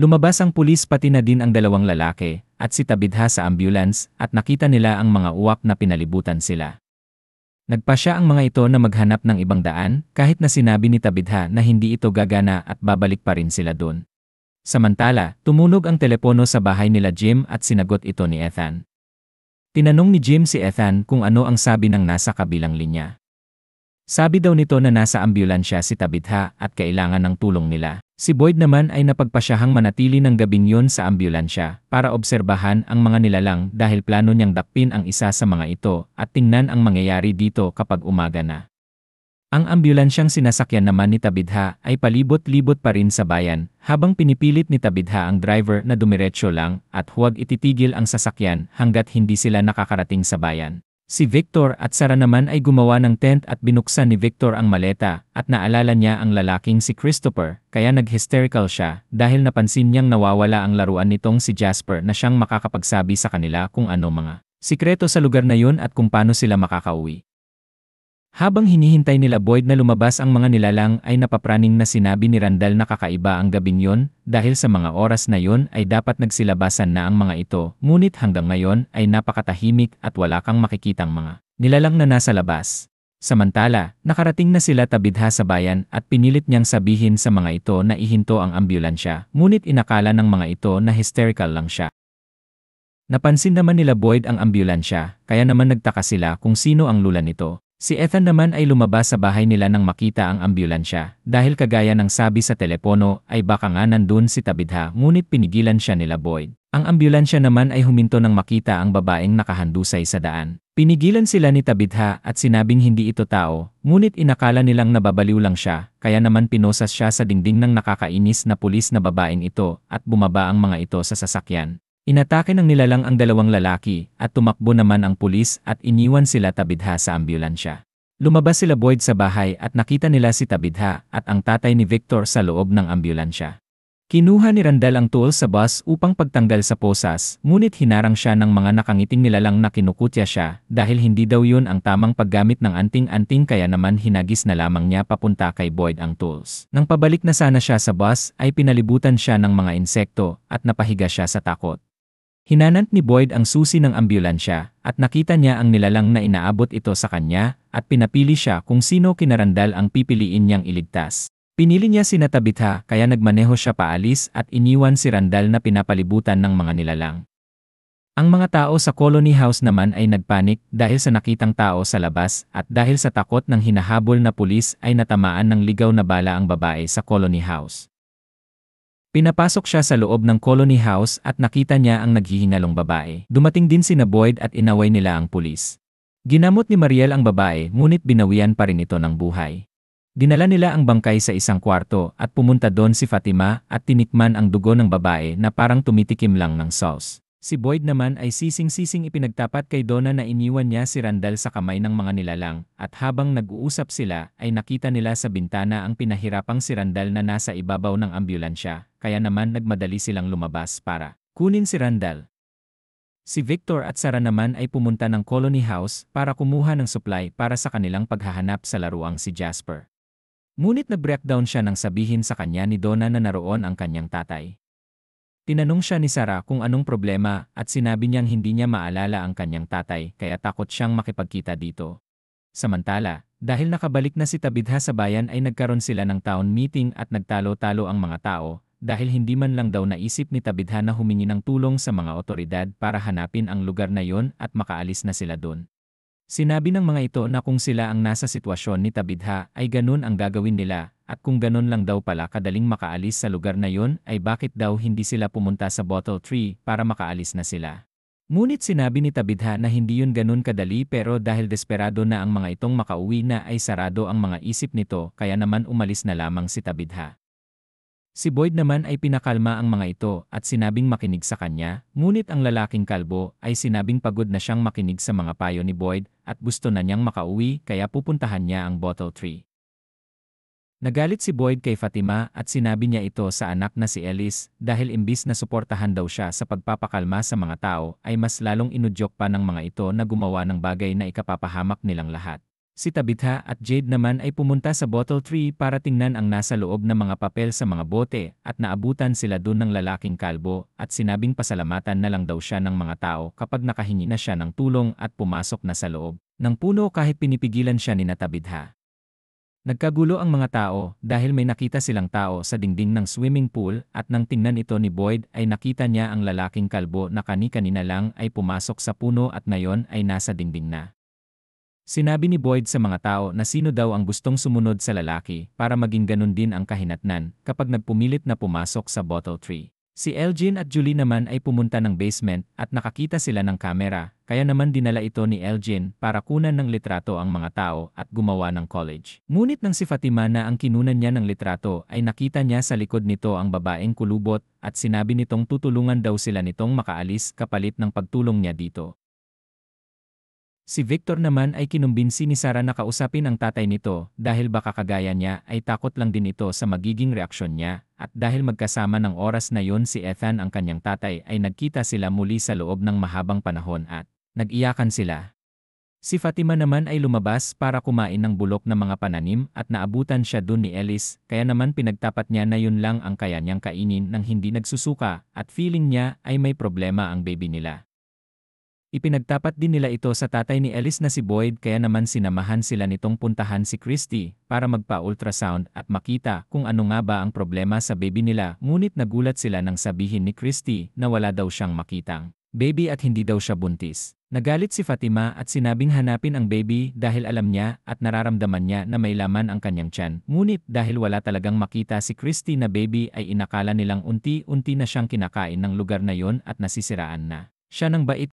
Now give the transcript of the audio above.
Lumabas ang pulis pati na din ang dalawang lalaki at si Tabitha sa ambulance at nakita nila ang mga uwak na pinalibutan sila. Nagpasya ang mga ito na maghanap ng ibang daan kahit na sinabi ni Tabitha na hindi ito gagana at babalik pa rin sila doon. Samantala, tumunog ang telepono sa bahay nila Jim at sinagot ito ni Ethan. Tinanong ni Jim si Ethan kung ano ang sabi ng nasa kabilang linya. Sabi daw nito na nasa ambulansya si Tabitha at kailangan ng tulong nila. Si Boyd naman ay napagpasyahang manatili ng gabing yun sa ambulansya para obserbahan ang mga nilalang dahil plano niyang dakpin ang isa sa mga ito at tingnan ang mangyayari dito kapag umaga na. Ang ambulansyang sinasakyan naman ni Tabitha ay palibot-libot pa rin sa bayan habang pinipilit ni Tabitha ang driver na dumiretso lang at huwag ititigil ang sasakyan hanggat hindi sila nakakarating sa bayan. Si Victor at Sarah naman ay gumawa ng tent at binuksan ni Victor ang maleta at naalala niya ang lalaking si Christopher kaya nag-hysterical siya dahil napansin niyang nawawala ang laruan nitong si Jasper na siyang makakapagsabi sa kanila kung ano mga sikreto sa lugar na yun at kung paano sila makakauwi. Habang hinihintay nila Boyd na lumabas ang mga nilalang ay napapraning na sinabi ni Randall na kakaiba ang gabing yon dahil sa mga oras na yon ay dapat nagsilabasan na ang mga ito ngunit hanggang ngayon ay napakatahimik at wala kang makikitang mga nilalang na nasa labas. Samantala, nakarating na sila Tabitha sa bayan at pinilit niyang sabihin sa mga ito na ihinto ang ambulansya ngunit inakala ng mga ito na hysterical lang siya. Napansin naman nila Boyd ang ambulansya kaya naman nagtaka sila kung sino ang lula nito. Si Ethan naman ay lumabas sa bahay nila nang makita ang ambulansya dahil kagaya ng sabi sa telepono ay baka nga nandun si Tabitha ngunit pinigilan siya nila Boyd. Ang ambulansya naman ay huminto nang makita ang babaeng nakahandusay sa daan. Pinigilan sila ni Tabitha at sinabing hindi ito tao, ngunit inakala nilang nababaliw lang siya, kaya naman pinosas siya sa dingding ng nakakainis na pulis na babaeng ito at bumaba ang mga ito sa sasakyan. Inatake ng nilalang ang dalawang lalaki at tumakbo naman ang pulis at iniwan sila Tabitha sa ambulansya. Lumabas sila Boyd sa bahay at nakita nila si Tabitha at ang tatay ni Victor sa loob ng ambulansya. Kinuha ni Randall ang tools sa bus upang pagtanggal sa posas, ngunit hinarang siya ng mga nakangiting nilalang na kinukutya siya dahil hindi daw yun ang tamang paggamit ng anting-anting kaya naman hinagis na lamang niya papunta kay Boyd ang tools. Nang pabalik na sana siya sa bus ay pinalibutan siya ng mga insekto at napahiga siya sa takot. Hinanap ni Boyd ang susi ng ambulansya at nakita niya ang nilalang na inaabot ito sa kanya at pinapili siya kung sino kina Randall ang pipiliin niyang iligtas. Pinili niya si Tabitha kaya nagmaneho siya paalis at iniwan si Randall na pinapalibutan ng mga nilalang. Ang mga tao sa Colony House naman ay nagpanik dahil sa nakitang tao sa labas at dahil sa takot ng hinahabol na pulis ay natamaan ng ligaw na bala ang babae sa Colony House. Pinapasok siya sa loob ng Colony House at nakita niya ang naghihingalong babae. Dumating din sina Boyd at inaway nila ang pulis. Ginamot ni Mariel ang babae ngunit binawian pa rin ito ng buhay. Dinala nila ang bangkay sa isang kwarto at pumunta doon si Fatima at tinikman ang dugo ng babae na parang tumitikim lang ng sauce. Si Boyd naman ay sising-sising ipinagtapat kay Donna na iniwan niya si Randall sa kamay ng mga nilalang at habang nag-uusap sila ay nakita nila sa bintana ang pinahirapang si Randall na nasa ibabaw ng ambulansya kaya naman nagmadali silang lumabas para kunin si Randall. Si Victor at Sarah naman ay pumunta ng Colony House para kumuha ng supply para sa kanilang paghahanap sa laruang si Jasper. Ngunit nag-breakdown siya nang sabihin sa kanya ni Donna na naroon ang kanyang tatay. Tinanong siya ni Sarah kung anong problema at sinabi niyang hindi niya maalala ang kanyang tatay kaya takot siyang makipagkita dito. Samantala, dahil nakabalik na si Tabitha sa bayan ay nagkaroon sila ng town meeting at nagtalo-talo ang mga tao dahil hindi man lang daw naisip ni Tabitha na humingi ng tulong sa mga otoridad para hanapin ang lugar na yon at makaalis na sila doon. Sinabi ng mga ito na kung sila ang nasa sitwasyon ni Tabitha ay ganun ang gagawin nila at kung ganun lang daw pala kadaling makaalis sa lugar na yon ay bakit daw hindi sila pumunta sa Bottle Tree para makaalis na sila. Ngunit sinabi ni Tabitha na hindi yun ganun kadali pero dahil desperado na ang mga itong makauwi na ay sarado ang mga isip nito kaya naman umalis na lamang si Tabitha. Si Boyd naman ay pinakalma ang mga ito at sinabing makinig sa kanya, ngunit ang lalaking kalbo ay sinabing pagod na siyang makinig sa mga payo ni Boyd at gusto na niyang makauwi kaya pupuntahan niya ang Bottle Tree. Nagalit si Boyd kay Fatima at sinabi niya ito sa anak na si Ellis dahil imbis na suportahan daw siya sa pagpapakalma sa mga tao ay mas lalong inudyok pa ng mga ito na gumawa ng bagay na ikapapahamak nilang lahat. Si Tabitha at Jade naman ay pumunta sa bottle tree para tingnan ang nasa loob ng mga papel sa mga bote at naabutan sila dun ng lalaking kalbo at sinabing pasalamatan na lang daw siya ng mga tao kapag nakahingi na siya ng tulong at pumasok na sa loob ng puno kahit pinipigilan siya ni Tabitha. Nagkagulo ang mga tao dahil may nakita silang tao sa dingding ng swimming pool at nang tingnan ito ni Boyd ay nakita niya ang lalaking kalbo na kani-kanina lang ay pumasok sa puno at ngayon ay nasa dingding na. Sinabi ni Boyd sa mga tao na sino daw ang gustong sumunod sa lalaki para maging ganun din ang kahinatnan kapag nagpumilit na pumasok sa bottle tree. Si Elgin at Julie naman ay pumunta ng basement at nakakita sila ng kamera, kaya naman dinala ito ni Elgin para kunan ng litrato ang mga tao at gumawa ng collage. Ngunit nang si Fatima na ang kinunan niya ng litrato ay nakita niya sa likod nito ang babaeng kulubot at sinabi nitong tutulungan daw sila nitong makaalis kapalit ng pagtulong niya dito. Si Victor naman ay kinumbinsi ni Sarah na kausapin ang tatay nito dahil baka kagaya niya ay takot lang din ito sa magiging reaksyon niya at dahil magkasama ng oras na yon si Ethan ang kanyang tatay ay nagkita sila muli sa loob ng mahabang panahon at nag-iyakan sila. Si Fatima naman ay lumabas para kumain ng bulok ng mga pananim at naabutan siya dun ni Ellis kaya naman pinagtapat niya na yun lang ang kaya niyang kainin nang hindi nagsusuka at feeling niya ay may problema ang baby nila. Ipinagtapat din nila ito sa tatay ni Ellis na si Boyd kaya naman sinamahan sila nitong puntahan si Christy para magpa-ultrasound at makita kung ano nga ba ang problema sa baby nila ngunit nagulat sila nang sabihin ni Christy na wala daw siyang makitang baby at hindi daw siya buntis. Nagalit si Fatima at sinabing hanapin ang baby dahil alam niya at nararamdaman niya na may laman ang kanyang tiyan. Ngunit dahil wala talagang makita si Christy na baby ay inakala nilang unti-unti na siyang kinakain ng lugar na yon at nasisiraan na siya ng bait